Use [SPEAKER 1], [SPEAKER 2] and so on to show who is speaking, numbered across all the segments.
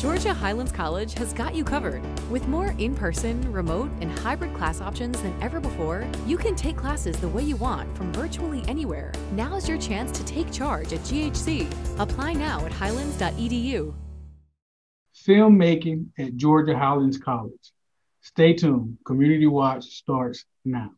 [SPEAKER 1] Georgia Highlands College has got you covered. With more in-person, remote, and hybrid class options than ever before, you can take classes the way you want from virtually anywhere. Now's your chance to take charge at GHC. Apply now at highlands.edu.
[SPEAKER 2] Filmmaking at Georgia Highlands College. Stay tuned. Community Watch starts now.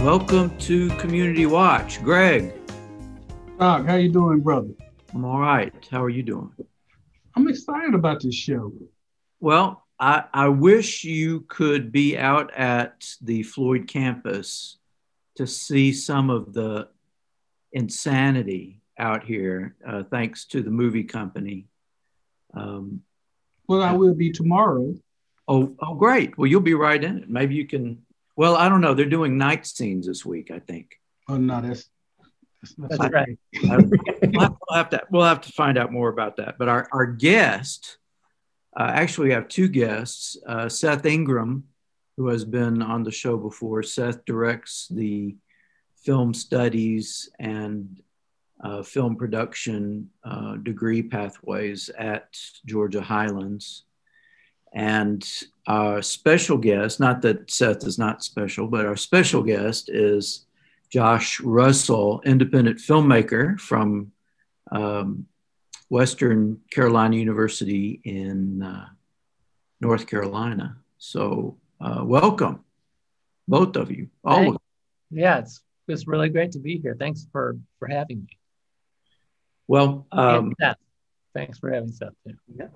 [SPEAKER 3] Welcome to Community Watch. Greg.
[SPEAKER 2] Doc, how you doing, brother?
[SPEAKER 3] I'm all right. How are you doing?
[SPEAKER 2] I'm excited about this show.
[SPEAKER 3] Well, I wish you could be out at the Floyd campus to see some of the insanity out here, thanks to the movie company.
[SPEAKER 2] Well, I will be tomorrow.
[SPEAKER 3] Oh, great. Well, you'll be right in it. Maybe you can. Well, I don't know. They're doing night scenes this week, I think.
[SPEAKER 2] Oh no, that's
[SPEAKER 4] right.
[SPEAKER 3] We'll have to find out more about that. But our guest, actually we have two guests. Seth Ingram, who has been on the show before. Seth directs the film studies and film production degree pathways at Georgia Highlands. And our special guest, not that Seth is not special, but our special guest is Josh Russell, independent filmmaker from Western Carolina University in North Carolina. So welcome, both of you. All of you.
[SPEAKER 4] Yeah, it's really great to be here. Thanks for having me.
[SPEAKER 3] Well,
[SPEAKER 4] thanks for having Seth too.
[SPEAKER 3] Yeah.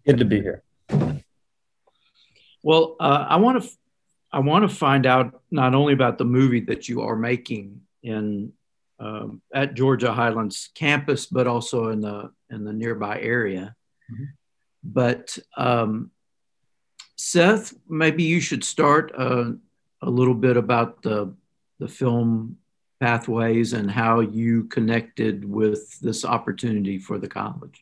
[SPEAKER 5] Good to be here.
[SPEAKER 3] Well, I want to find out not only about the movie that you are making in at Georgia Highlands campus, but also in the nearby area. Mm-hmm. But Seth, maybe you should start a little bit about the film pathways and how you connected with this opportunity for the college.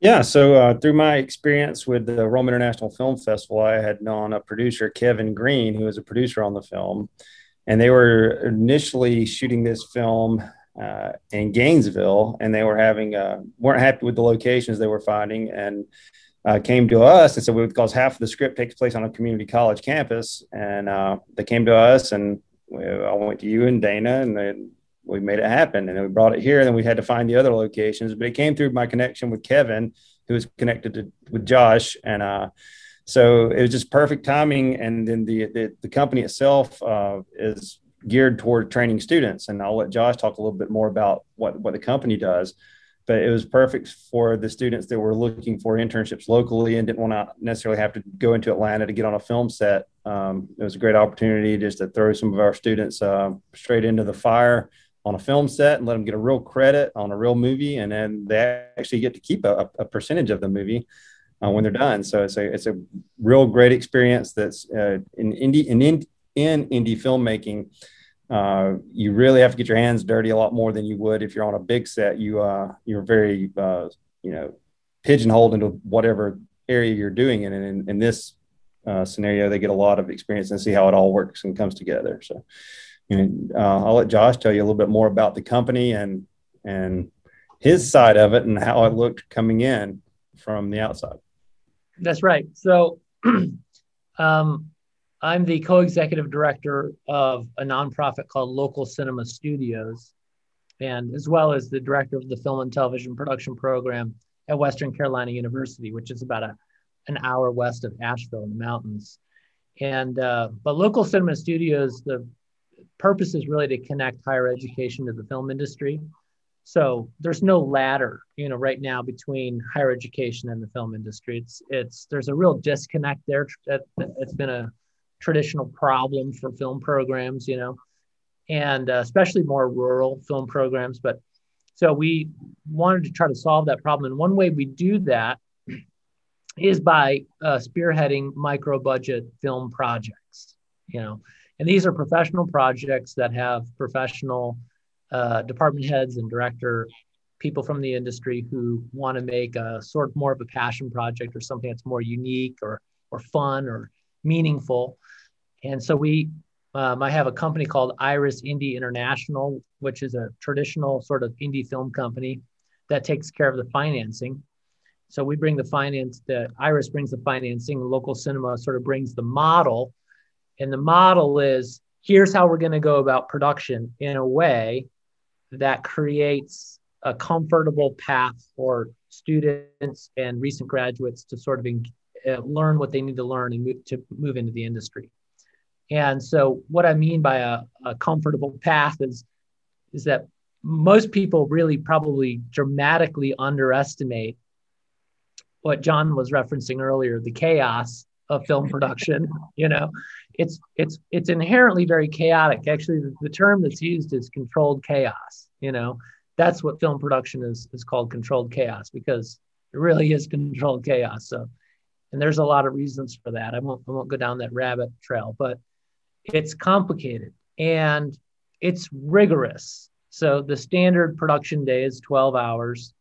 [SPEAKER 5] Yeah, so through my experience with the Rome International Film Festival, I had known a producer, Kevin Green, who was a producer on the film. And they were initially shooting this film in Gainesville, and they were weren't happy with the locations they were finding, and came to us and said, because half of the script takes place on a community college campus. And they came to us, and I went to you and Dana, and then we made it happen, and then we brought it here. And then we had to find the other locations, but it came through my connection with Kevin, who was connected with Josh. And so it was just perfect timing. And then the company itself is geared toward training students. And I'll let Josh talk a little bit more about what the company does. But it was perfect for the students that were looking for internships locally and didn't want to necessarily have to go into Atlanta to get on a film set. It was a great opportunity just to throw some of our students straight into the fire on a film set and let them get a real credit on a real movie. And then they actually get to keep a percentage of the movie when they're done. So it's a real great experience that's in indie filmmaking. You really have to get your hands dirty a lot more than you would if you're on a big set. You're very pigeonholed into whatever area you're doing it. And in this scenario, they get a lot of experience and see how it all works and comes together. So I'll let Josh tell you a little bit more about the company and his side of it and how it looked coming in from the outside.
[SPEAKER 4] That's right. So I'm the co-executive director of a nonprofit called Local Cinema Studios, and as well as the director of the film and television production program at Western Carolina University, which is about an hour west of Asheville in the mountains. And but Local Cinema Studios, the purpose is really to connect higher education to the film industry. So there's no ladder, right now between higher education and the film industry. There's a real disconnect there. It's been a traditional problem for film programs, and especially more rural film programs. But so we wanted to try to solve that problem. And one way we do that is by spearheading micro budget film projects. you know. And these are professional projects that have professional department heads and director people from the industry who want to make a sort of more of a passion project or something that's more unique or fun or meaningful. And so I have a company called Iris Indie International, which is a traditional sort of indie film company that takes care of the financing. So we bring the finance, the Iris brings the financing, local cinema sort of brings the model. And the model is, here's how we're going to go about production in a way that creates a comfortable path for students and recent graduates to sort of learn what they need to learn and move into the industry. And so what I mean by a comfortable path is that most people really probably dramatically underestimate what John was referencing earlier, the chaos of film production. You know, it's inherently very chaotic. Actually, the term that's used is controlled chaos. You know, that's what film production is called, controlled chaos, because it really is controlled chaos. So, and there's a lot of reasons for that. I won't go down that rabbit trail, but it's complicated and it's rigorous. So the standard production day is 12 hours.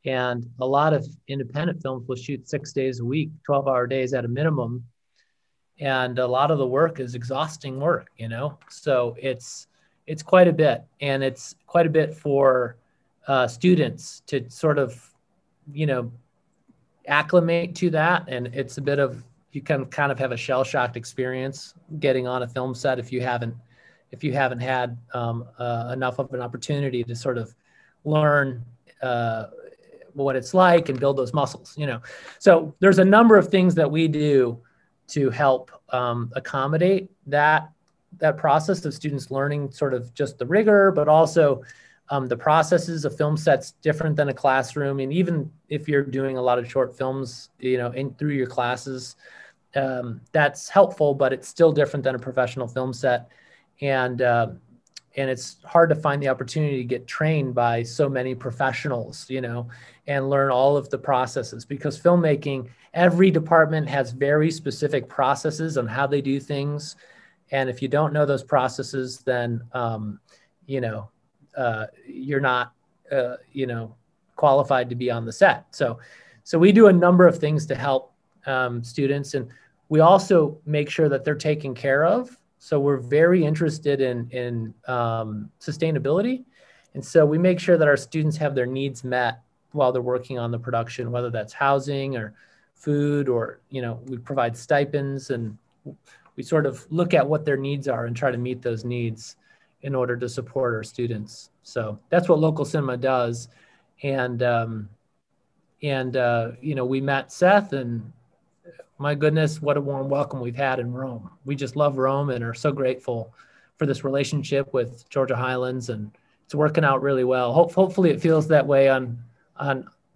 [SPEAKER 4] And a lot of independent films will shoot 6 days a week, 12-hour days at a minimum. And a lot of the work is exhausting work, you know? So it's quite a bit. And it's quite a bit for students to sort of, you know, acclimate to that. And it's a bit of, you can kind of have a shell-shocked experience getting on a film set if you haven't had enough of an opportunity to sort of learn what it's like and build those muscles, you know. So there's a number of things that we do to help accommodate that process of students learning sort of just the rigor, but also the processes of film sets different than a classroom. And even if you're doing a lot of short films, you know, through your classes, that's helpful, but it's still different than a professional film set. And it's hard to find the opportunity to get trained by so many professionals, you know, and learn all of the processes, because filmmaking, every department has very specific processes on how they do things. And if you don't know those processes, then, you know, you're not, you know, qualified to be on the set. So we do a number of things to help students, and we also make sure that they're taken care of. So we're very interested in sustainability. And so we make sure that our students have their needs met while they're working on the production, whether that's housing or food, or, you know, we provide stipends, and we sort of look at what their needs are and try to meet those needs in order to support our students. So that's what local cinema does. And you know, we met Seth, and my goodness, what a warm welcome we've had in Rome. We just love Rome and are so grateful for this relationship with Georgia Highlands, and it's working out really well. Hopefully it feels that way on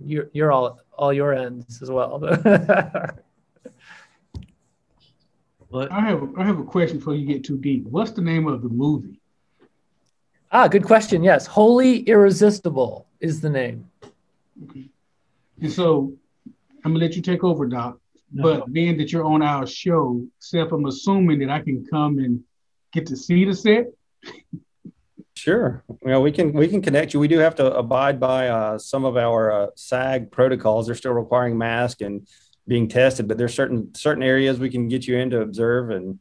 [SPEAKER 4] your all your ends as well.
[SPEAKER 2] I have a question before you get too deep. What's the name of the movie?
[SPEAKER 4] Good question. Yes, Wholly Irresistible is the name.
[SPEAKER 2] Okay. And so I'm gonna let you take over, Doc. No. But being that you're on our show, Seth, I'm assuming that I can come and get to see the set.
[SPEAKER 5] Sure. Well, we can connect you. We do have to abide by some of our SAG protocols. They're still requiring masks and being tested, but there's certain areas we can get you in to observe and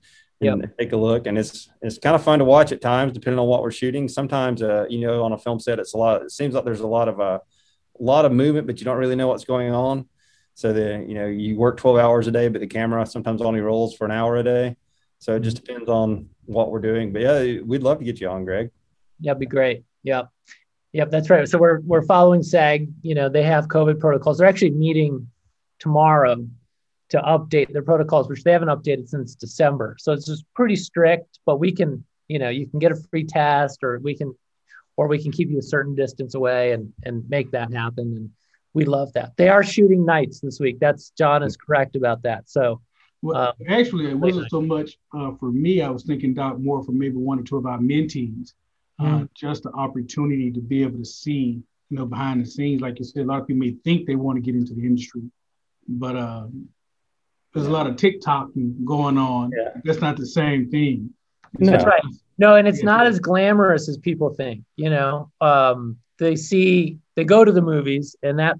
[SPEAKER 5] take a look. And it's kind of fun to watch at times, depending on what we're shooting. Sometimes, you know, on a film set, it seems like there's a lot of movement, but you don't really know what's going on. So you know, you work 12 hours a day, but the camera sometimes only rolls for an hour a day. So it just depends on what we're doing. But yeah, we'd love to get you on, Greg.
[SPEAKER 4] Yeah, it'd be great. Yep, that's right. So we're following SAG. You know, they have COVID protocols. They're actually meeting tomorrow to update their protocols, which they haven't updated since December. So it's just pretty strict, but we can, you know, you can get a free test, or we can keep you a certain distance away and make that happen. And we love that. They are shooting nights this week. John is correct about that. So
[SPEAKER 2] actually, it wasn't so much for me. I was thinking, Doc, more for maybe one or two of our mentees, just the opportunity to be able to see, you know, behind the scenes. Like you said, a lot of people may think they want to get into the industry, but there's a lot of TikTok going on.
[SPEAKER 5] Yeah.
[SPEAKER 2] That's not the same thing.
[SPEAKER 5] No.
[SPEAKER 4] That's right. No, and it's
[SPEAKER 2] Yeah.
[SPEAKER 4] not as glamorous as people think. You know, they go to the movies, and that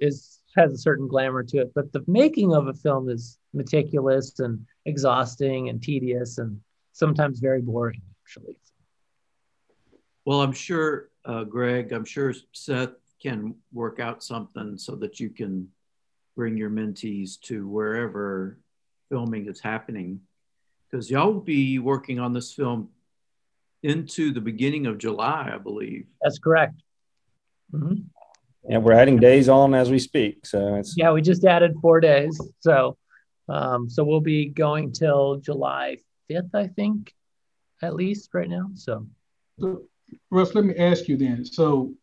[SPEAKER 4] has a certain glamour to it. But the making of a film is meticulous and exhausting and tedious and sometimes very boring, actually.
[SPEAKER 3] Well, I'm sure, Greg, I'm sure Seth can work out something so that you can bring your mentees to wherever filming is happening, because y'all will be working on this film into the beginning of July, I believe.
[SPEAKER 4] That's correct. Mm-hmm.
[SPEAKER 5] Yeah, we're adding days on as we speak. So it's
[SPEAKER 4] We just added 4 days. So we'll be going till July 5th, I think, at least right now. So
[SPEAKER 2] Russ, let me ask you then. So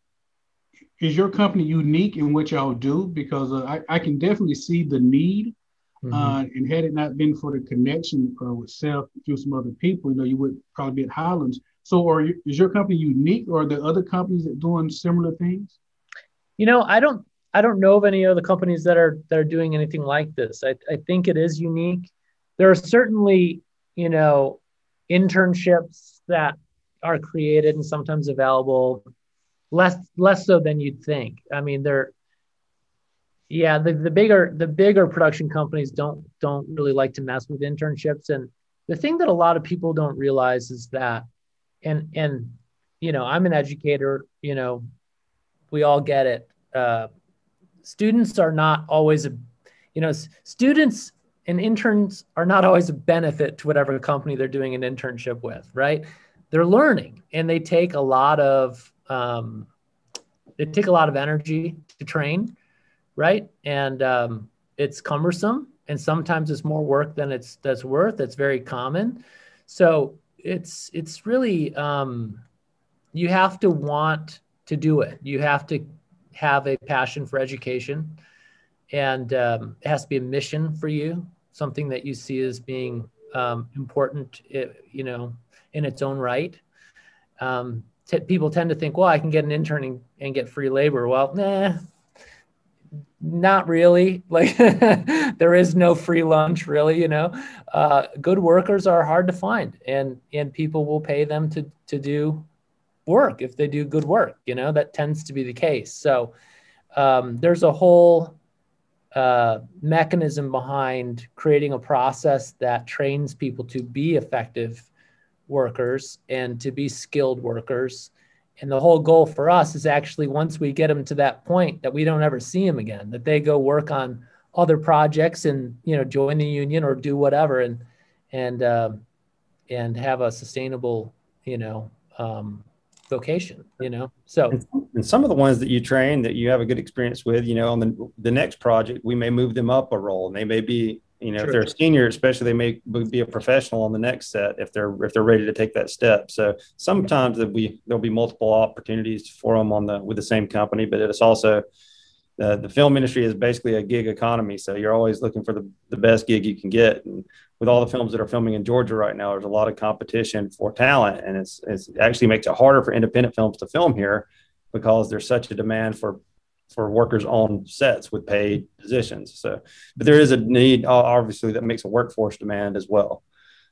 [SPEAKER 2] is your company unique in what y'all do? Because I can definitely see the need. And had it not been for the connection with Seth through some other people, you would probably be at Highlands. So is your company unique, or are there other companies that doing similar things?
[SPEAKER 4] I don't know of any other companies that are doing anything like this. I think it is unique. There are certainly, internships that are created and sometimes available, less so than you'd think. I mean, the bigger production companies don't really like to mess with internships. And the thing that a lot of people don't realize is that, and I'm an educator, we all get it. Students are not always students and interns are not always a benefit to whatever company they're doing an internship with, right? They're learning, and they take a lot of energy to train, right? And it's cumbersome, and sometimes it's more work than that's worth. It's very common. So it's really you have to want to do it. You have to have a passion for education, and it has to be a mission for you, something that you see as being important, in its own right. People tend to think, well, I can get an intern and get free labor. Well, not really. Like there is no free lunch, really. Good workers are hard to find, and people will pay them to do work if they do good work. That tends to be the case. So there's a whole mechanism behind creating a process that trains people to be effective workers and to be skilled workers. And the whole goal for us is actually, once we get them to that point, that we don't ever see them again, that they go work on other projects and, join the union or do whatever and have a sustainable, vocation, So,
[SPEAKER 5] and some of the ones that you train that you have a good experience with, on the next project, we may move them up a role, and they may be,
[SPEAKER 4] Sure.
[SPEAKER 5] If they're a senior, especially, they may be a professional on the next set if they're ready to take that step. So sometimes there'll be multiple opportunities for them with the same company, but it's also the film industry is basically a gig economy. So you're always looking for the best gig you can get. And with all the films that are filming in Georgia right now, there's a lot of competition for talent, and it actually makes it harder for independent films to film here because there's such a demand for workers on sets with paid positions. So, but there is a need, obviously, that makes a workforce demand as well.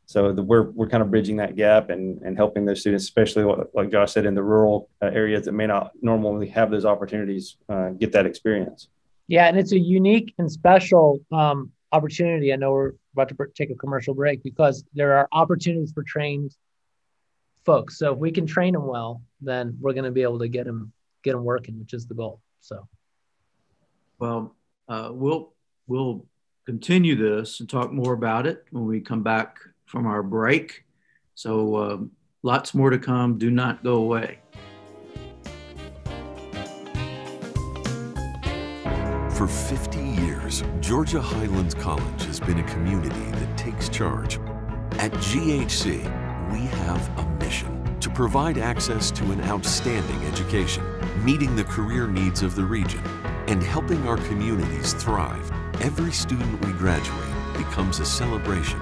[SPEAKER 5] So we're kind of bridging that gap and helping those students, especially like Josh said, in the rural areas that may not normally have those opportunities, get that experience.
[SPEAKER 4] Yeah, and it's a unique and special opportunity. I know we're about to take a commercial break, because there are opportunities for trained folks. So if we can train them well, then we're going to be able to get them working, which is the goal. So,
[SPEAKER 3] well, we'll continue this and talk more about it when we come back from our break. So lots more to come. Do not go away.
[SPEAKER 6] For 50 years, Georgia Highlands College has been a community that takes charge. At GHC, we have a mission to provide access to an outstanding education, meeting the career needs of the region, and helping our communities thrive. Every student we graduate becomes a celebration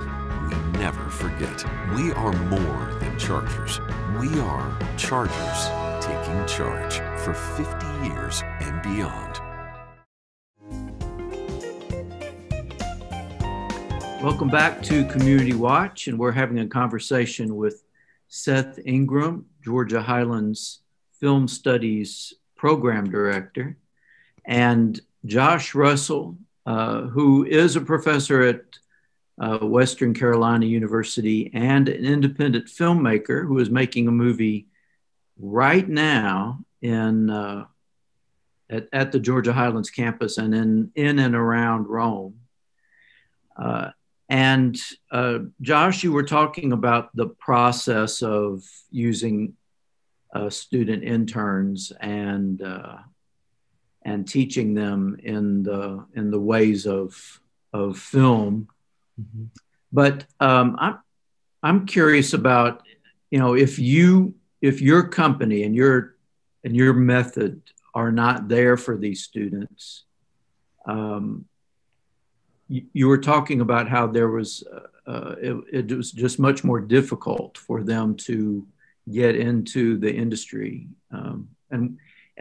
[SPEAKER 6] we never forget. We are more than Chargers. We are Chargers taking charge for 50 years and beyond.
[SPEAKER 3] Welcome back to Community Watch, and we're having a conversation with Seth Ingram, Georgia Highlands Film Studies Program Director, and Josh Russell, who is a professor at Western Carolina University and an independent filmmaker who is making a movie right now at the Georgia Highlands campus and in and around Rome. And Josh, you were talking about the process of using student interns and teaching them in the ways of film. Mm-hmm. But I'm curious about, if your company and your method are not there for these students. You were talking about how there was, it was just much more difficult for them to get into the industry. And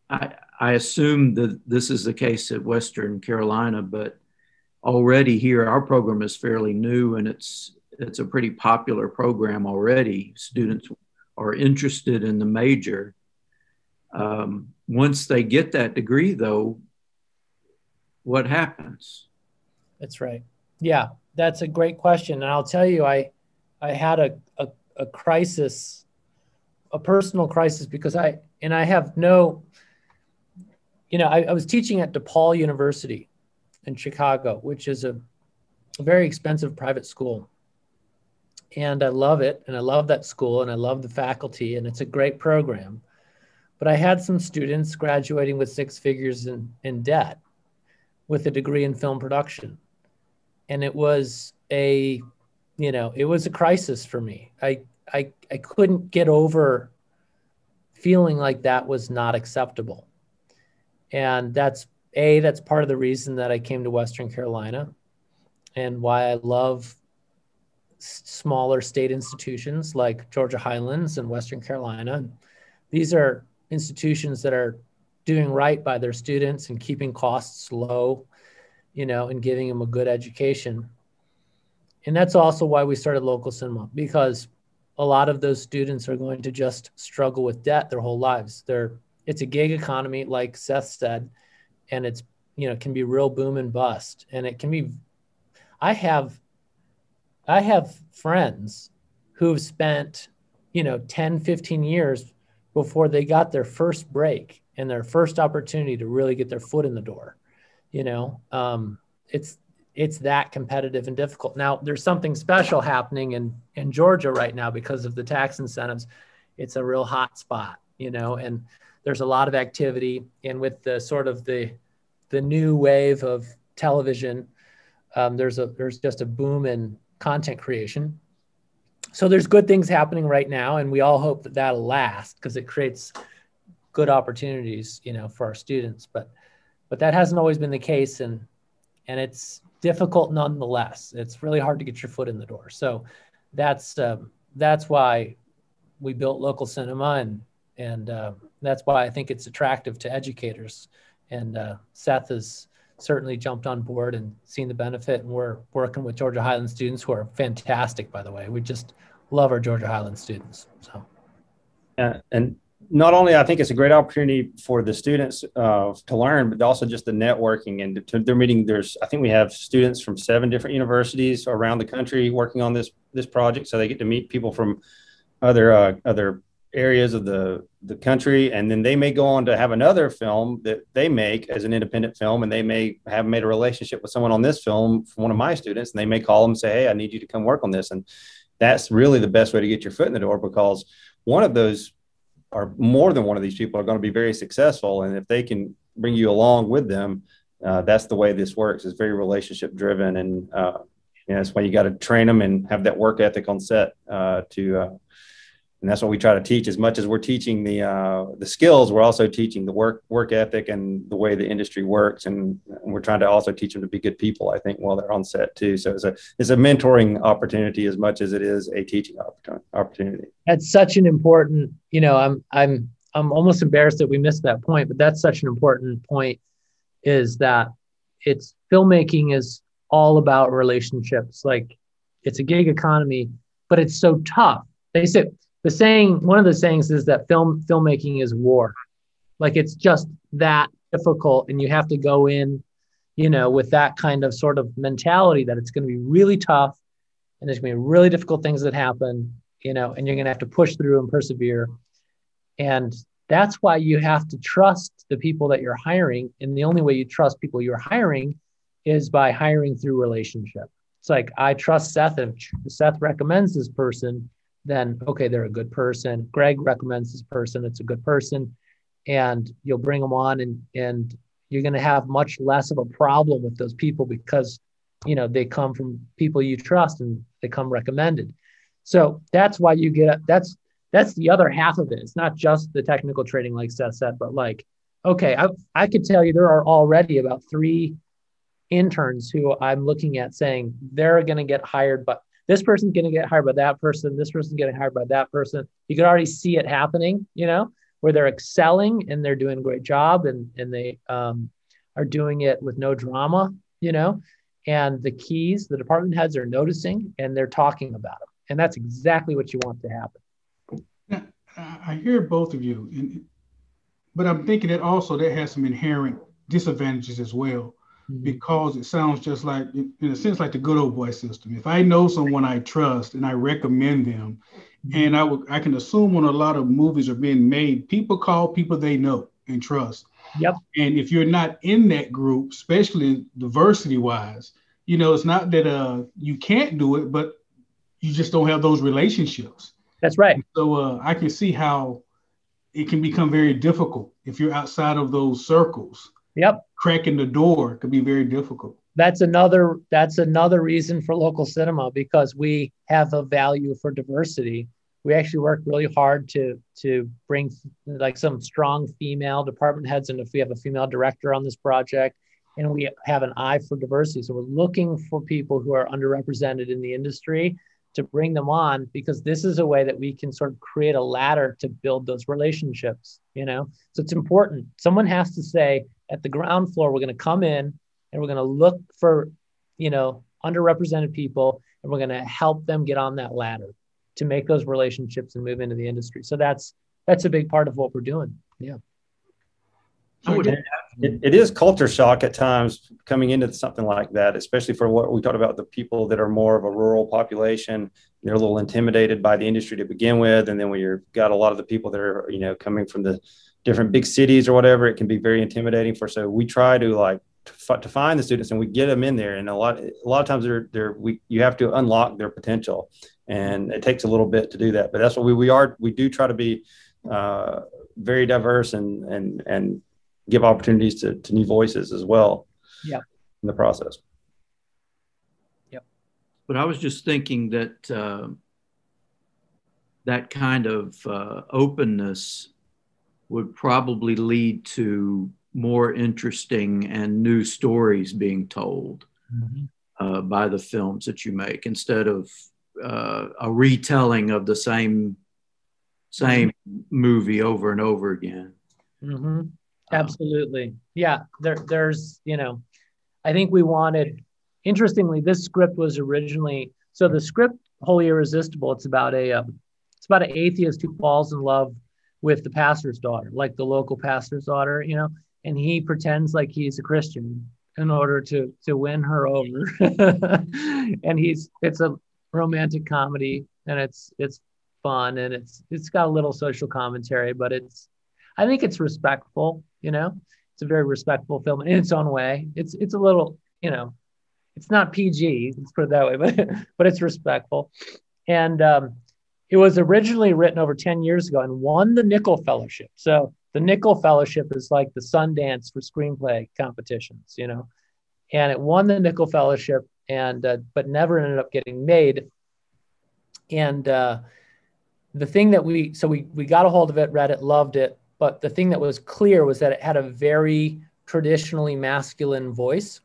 [SPEAKER 3] I assume that this is the case at Western Carolina, but already here, our program is fairly new and it's a pretty popular program already. Students are interested in the major. Once they get that degree though, what happens?
[SPEAKER 4] That's right. Yeah, that's a great question. And I'll tell you, I had a crisis, a personal crisis, because I have no, I was teaching at DePaul University in Chicago, which is a very expensive private school. And I love it. And I love that school and I love the faculty and it's a great program. But I had some students graduating with 6 figures in debt with a degree in film production. And it was a crisis for me. I couldn't get over feeling like that was not acceptable. And that's part of the reason that I came to Western Carolina and why I love smaller state institutions like Georgia Highlands and Western Carolina. These are institutions that are doing right by their students and keeping costs low, and giving them a good education. And that's also why we started local cinema, because a lot of those students are going to just struggle with debt their whole lives. It's a gig economy, like Seth said, and it's, can be real boom and bust. And it can be, I have friends who've spent, 10, 15 years before they got their first break and their first opportunity to really get their foot in the door. It's that competitive and difficult. Now, there's something special happening in Georgia right now because of the tax incentives. It's a real hot spot, and there's a lot of activity. And with the sort of the new wave of television, there's just a boom in content creation. So there's good things happening right now, and we all hope that that'll last because it creates good opportunities, for our students. But that hasn't always been the case, and it's difficult nonetheless. It's really hard to get your foot in the door. So that's why we built local cinema, and that's why I think it's attractive to educators. And Seth has certainly jumped on board and seen the benefit, and we're working with Georgia Highlands students who are fantastic, by the way. We just love our Georgia Highlands students. So,
[SPEAKER 5] and not only I think it's a great opportunity for the students to learn, but also just the networking and they're meeting. I think we have students from 7 different universities around the country working on this project, so they get to meet people from other areas of the country, and then they may go on to have another film that they make as an independent film, and they may have made a relationship with someone on this film from one of my students, and they may call them and say, hey, I need you to come work on this. And that's really the best way to get your foot in the door, because one of those or more than one of these people are going to be very successful, and if they can bring you along with them, that's the way this works. It's very relationship driven, and that's why you got to train them and have that work ethic on set and that's what we try to teach. As much as we're teaching the skills, we're also teaching the work ethic and the way the industry works. And we're trying to also teach them to be good people, I think, while they're on set too. So it's a mentoring opportunity as much as it is a teaching opportunity.
[SPEAKER 4] That's such an important, I'm almost embarrassed that we missed that point, but that's such an important point, is that filmmaking is all about relationships. Like, it's a gig economy, but it's so tough. They said one of the sayings is that filmmaking is war. Like, it's just that difficult, and you have to go in, with that kind of sort of mentality that it's going to be really tough, and there's going to be really difficult things that happen, and you're going to have to push through and persevere. And that's why you have to trust the people that you're hiring. And the only way you trust people you're hiring is by hiring through relationship. It's like, I trust Seth. If Seth recommends this person, then okay, they're a good person. Greg recommends this person, it's a good person. And you'll bring them on, and you're going to have much less of a problem with those people because, they come from people you trust and they come recommended. So that's why you get, that's the other half of it. It's not just the technical training, like Seth said, but like, okay, I could tell you there are already about 3 interns who I'm looking at saying they're going to get hired, but this person's going to get hired by that person. This person's getting hired by that person. You can already see it happening, where they're excelling and they're doing a great job, and they are doing it with no drama, and the department heads are noticing and they're talking about them. And that's exactly what you want to happen.
[SPEAKER 2] Now, I hear both of you, but I'm thinking that also that has some inherent disadvantages as well, because it sounds just like, in a sense, like the good old boy system. If I know someone I trust and I recommend them, and I can assume when a lot of movies are being made, people call people they know and trust.
[SPEAKER 4] Yep.
[SPEAKER 2] And if you're not in that group, especially diversity wise, it's not that you can't do it, but you just don't have those relationships.
[SPEAKER 4] That's right.
[SPEAKER 2] And so I can see how it can become very difficult if you're outside of those circles.
[SPEAKER 4] Yep.
[SPEAKER 2] Cracking the door could be very difficult.
[SPEAKER 4] That's another reason for local cinema, because we have a value for diversity. We actually work really hard to bring like some strong female department heads. And if we have a female director on this project, and we have an eye for diversity. So we're looking for people who are underrepresented in the industry to bring them on, because this is a way that we can sort of create a ladder to build those relationships, So it's important. Someone has to say at the ground floor, we're going to come in and we're going to look for, underrepresented people, and we're going to help them get on that ladder to make those relationships and move into the industry. So that's a big part of what we're doing. Yeah.
[SPEAKER 5] It is culture shock at times coming into something like that, especially for what we talked about, the people that are more of a rural population. They're a little intimidated by the industry to begin with. And then when you've got a lot of the people that are, coming from the different big cities or whatever, it can be very intimidating so we try to to find the students and we get them in there. And a lot of times you have to unlock their potential, and it takes a little bit to do that. But that's what we do try to be very diverse and give opportunities to new voices as well.
[SPEAKER 4] Yeah.
[SPEAKER 5] In the process.
[SPEAKER 4] Yep.
[SPEAKER 3] But I was just thinking that that kind of openness would probably lead to more interesting and new stories being told by the films that you make, instead of a retelling of the same movie over and over again.
[SPEAKER 4] Mm-hmm. Absolutely. Yeah. There's, I think we wanted, interestingly, this script was originally, so the script Wholly Irresistible, it's about an atheist who falls in love with the pastor's daughter, like the local pastor's daughter, and he pretends like he's a Christian in order to win her over. And it's a romantic comedy, and it's fun, and it's got a little social commentary, but I think it's respectful, it's a very respectful film in its own way. It's a little, it's not PG, let's put it that way, but it's respectful. And it was originally written over 10 years ago and won the Nickel Fellowship. So the Nickel Fellowship is like the Sundance for screenplay competitions, and it won the Nickel Fellowship, and but never ended up getting made. And the thing that we got a hold of it, read it, loved it. But the thing that was clear was that it had a very traditionally masculine voice.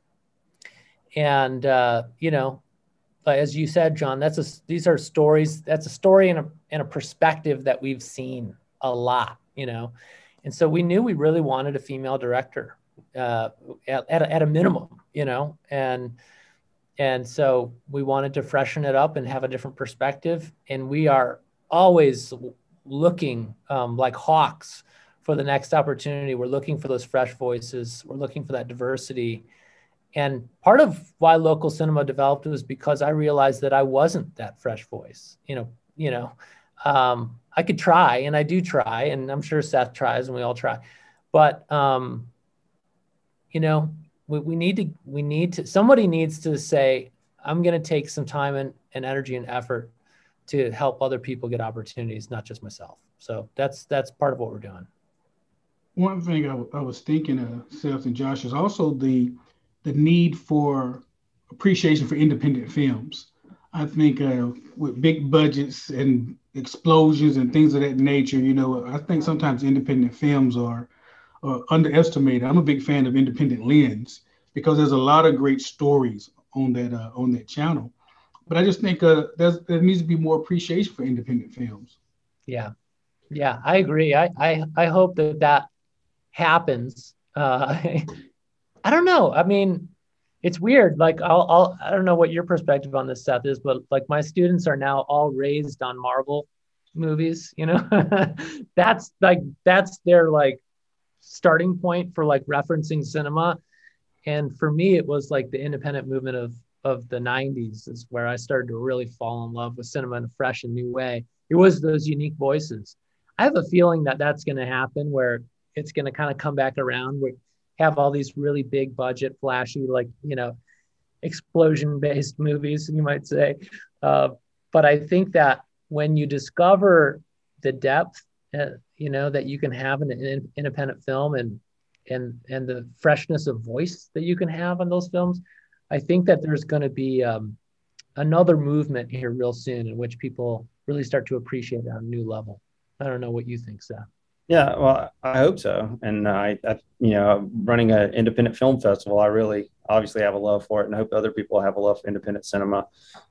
[SPEAKER 4] And, as you said, John, these are stories. That's a story and a perspective that we've seen a lot, And so we knew we really wanted a female director at a minimum, And And so we wanted to freshen it up and have a different perspective. And we are always looking like hawks for the next opportunity. We're looking for those fresh voices. We're looking for that diversity. And part of why local cinema developed was because I realized that I wasn't that fresh voice. I could try, and I do try, and I'm sure Seth tries, and we all try. But we need to. Somebody needs to say, I'm going to take some time and energy and effort to help other people get opportunities, not just myself. So that's part of what we're doing.
[SPEAKER 2] One thing I was thinking of, Seth and Josh, is also the need for appreciation for independent films. I think with big budgets and explosions and things of that nature, I think sometimes independent films are underestimated. I'm a big fan of Independent Lens because there's a lot of great stories on that channel. But I just think there needs to be more appreciation for independent films.
[SPEAKER 4] Yeah, I agree. I hope that happens. I don't know. I mean, it's weird. Like I don't know what your perspective on this, Seth, is, but like my students are now all raised on Marvel movies. That's their like starting point for like referencing cinema. And for me, it was like the independent movement of the 90s is where I started to really fall in love with cinema in a fresh and new way. It was those unique voices. I have a feeling that that's going to happen where it's going to kind of come back around. We have all these really big budget, flashy, like, explosion-based movies, you might say. But I think that when you discover the depth, that you can have in an independent film and the freshness of voice that you can have on those films, I think that there's going to be another movement here real soon in which people really start to appreciate it on a new level. I don't know what you think, Seth.
[SPEAKER 5] Yeah, well, I hope so. And I running an independent film festival, I really obviously have a love for it, and I hope other people have a love for independent cinema.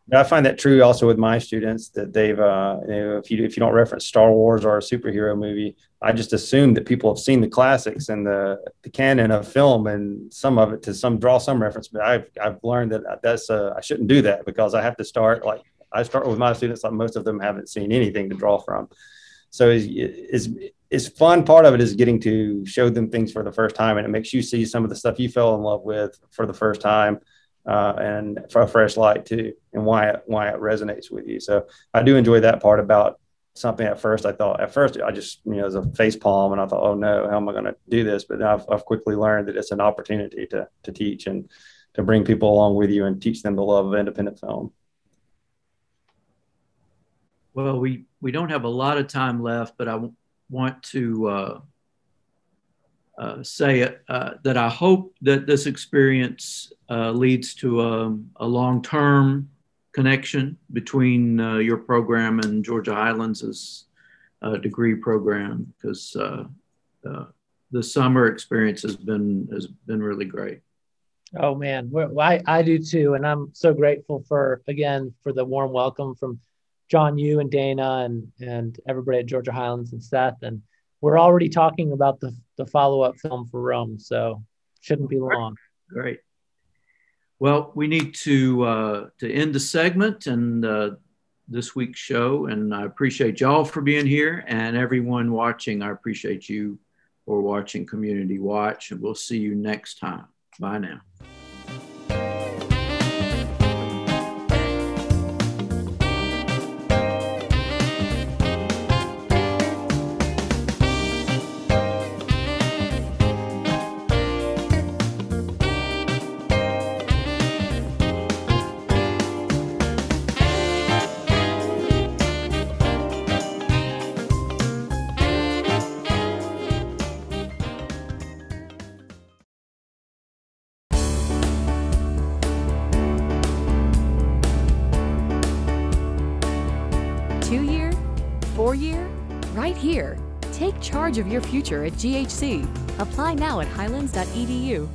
[SPEAKER 5] But I find that true also with my students, that they've, if you don't reference Star Wars or a superhero movie, I just assume that people have seen the classics and the canon of film, and some of it to draw some reference. But I've learned that that's I shouldn't do that, because I have to start I start with my students like most of them haven't seen anything to draw from. So it's fun. Part of it is getting to show them things for the first time, and it makes you see some of the stuff you fell in love with for the first time, and for a fresh light too, and why it resonates with you. So I do enjoy that part about something. At first I just, it was a face palm, and I thought, oh no, how am I going to do this? But I've quickly learned that it's an opportunity to teach and to bring people along with you and teach them the love of independent film.
[SPEAKER 3] Well, we don't have a lot of time left, but I want to say that I hope that this experience leads to a long-term connection between your program and Georgia Highlands' degree program, because the summer experience has been really great.
[SPEAKER 4] Oh man, I do too, and I'm so grateful for the warm welcome from John, you and Dana and everybody at Georgia Highlands and Seth. And we're already talking about the follow-up film for Rome, so shouldn't be long.
[SPEAKER 3] Great. Well, we need to end the segment and this week's show, and I appreciate y'all for being here, and everyone watching, I appreciate you for watching Community Watch, and we'll see you next time. Bye now.
[SPEAKER 1] Right here. Take charge of your future at GHC. Apply now at highlands.edu.